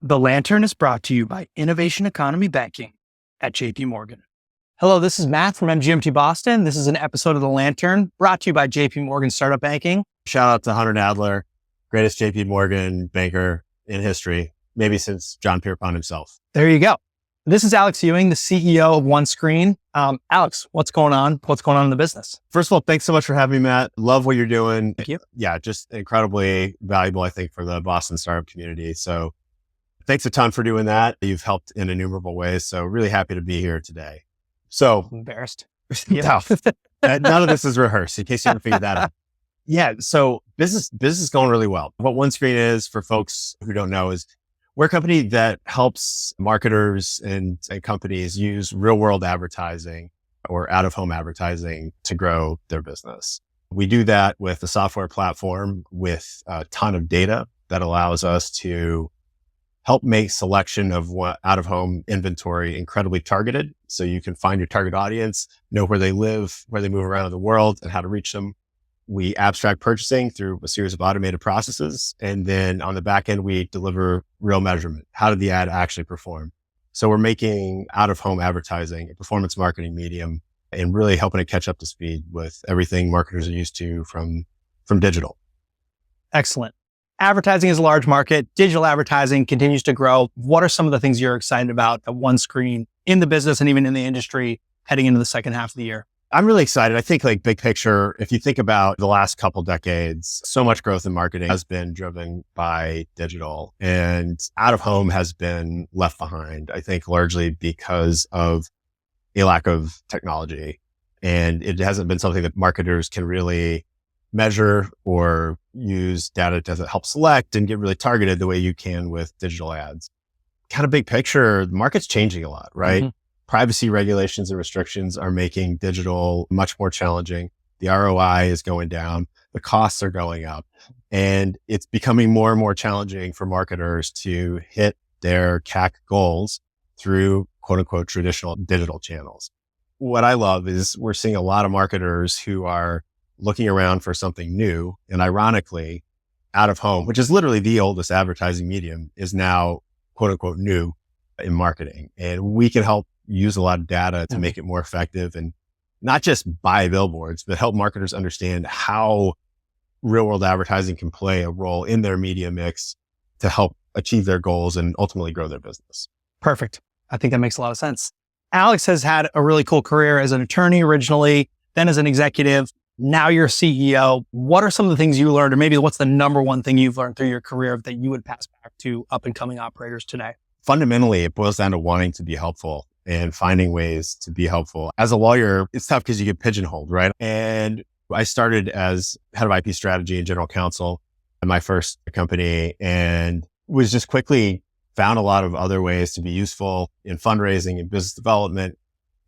The Lantern is brought to you by Innovation Economy Banking at JP Morgan. Hello, this is Matt from MGMT Boston. This is an episode of The Lantern brought to you by JP Morgan Startup Banking. Shout out to Hunter Nadler, greatest JP Morgan banker in history, maybe since John Pierpont himself. There you go. This is Alex Ewing, the CEO of OneScreen. Alex, what's going on? What's going on in the business? First of all, thanks so much for having me, Matt. Love what you're doing. Thank you. Yeah, just incredibly valuable, I think, for the Boston startup community. So thanks a ton for doing that. You've helped in innumerable ways. So really happy to be here today. So Embarrassed. no, none of this is rehearsed in case you haven't figured that out. Yeah. So business is going really well. What OneScreen is, for folks who don't know, is we're a company that helps marketers and companies use real world advertising or out of home advertising to grow their business. We do that with a software platform with a ton of data that allows us to help make selection of out of home inventory incredibly targeted. So you can find your target audience, know where they live, where they move around in the world, and how to reach them. We abstract purchasing through a series of automated processes. And then on the back end, we deliver real measurement. How did the ad actually perform? So we're making out of home advertising a performance marketing medium and really helping it catch up to speed with everything marketers are used to from digital. Excellent. Advertising is a large market. Digital advertising continues to grow. What are some of the things you're excited about at OneScreen in the business and even in the industry heading into the second half of the year? I'm really excited. I think like big picture, if you think about the last couple decades, so much growth in marketing has been driven by digital, and out of home has been left behind, I think largely because of a lack of technology. And it hasn't been something that marketers can really measure or use data to help select and get really targeted the way you can with digital ads. Kind of big picture, the market's changing a lot, right? Mm-hmm. Privacy regulations and restrictions are making digital much more challenging. The ROI is going down. The costs are going up. And it's becoming more and more challenging for marketers to hit their CAC goals through quote unquote traditional digital channels. What I love is we're seeing a lot of marketers who are looking around for something new. And ironically, out of home, which is literally the oldest advertising medium, is now quote unquote new in marketing. And we can help use a lot of data to make it more effective and not just buy billboards, but help marketers understand how real world advertising can play a role in their media mix to help achieve their goals and ultimately grow their business. Perfect. I think that makes a lot of sense. Alex has had a really cool career as an attorney originally, then as an executive. Now you're CEO. What are some of the things you learned, or maybe what's the number one thing you've learned through your career that you would pass back to up and coming operators today? Fundamentally, it boils down to wanting to be helpful and finding ways to be helpful. As a lawyer, it's tough because you get pigeonholed, right? And I started as head of IP strategy and general counsel at my first company and was just quickly found a lot of other ways to be useful in fundraising and business development.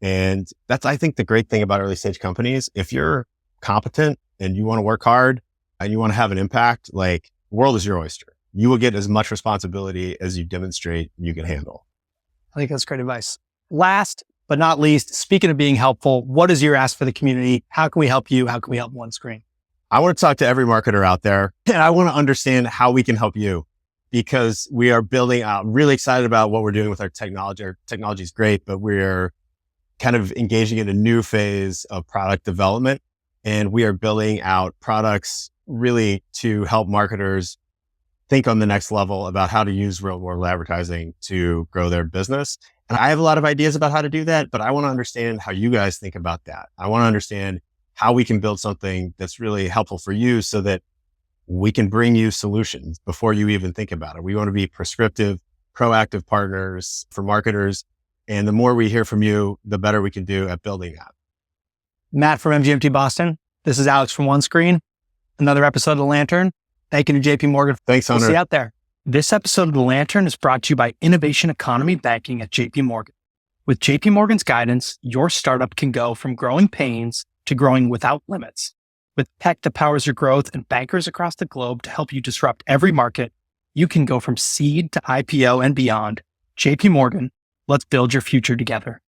And that's, I think, the great thing about early stage companies. If you're competent and you want to work hard and you want to have an impact, like the world is your oyster. You will get as much responsibility as you demonstrate you can handle. I think that's great advice. Last but not least, speaking of being helpful, what is your ask for the community? How can we help you? How can we help OneScreen? I want to talk to every marketer out there, and I want to understand how we can help you, because we are building out, really excited about what we're doing with our technology. Our technology is great, but we're kind of engaging in a new phase of product development, and we are building out products really to help marketers think on the next level about how to use real world advertising to grow their business. And I have a lot of ideas about how to do that, but I want to understand how you guys think about that. I want to understand how we can build something that's really helpful for you so that we can bring you solutions before you even think about it. We want to be prescriptive, proactive partners for marketers. And the more we hear from you, the better we can do at building that. Matt from MGMT Boston. This is Alex from OneScreen. Another episode of The Lantern. Thank you to JP Morgan. Thanks, Hunter. We'll see you out there. This episode of The Lantern is brought to you by Innovation Economy Banking at JP Morgan. With JP Morgan's guidance, your startup can go from growing pains to growing without limits. With tech that powers your growth and bankers across the globe to help you disrupt every market, you can go from seed to IPO and beyond. JP Morgan, let's build your future together.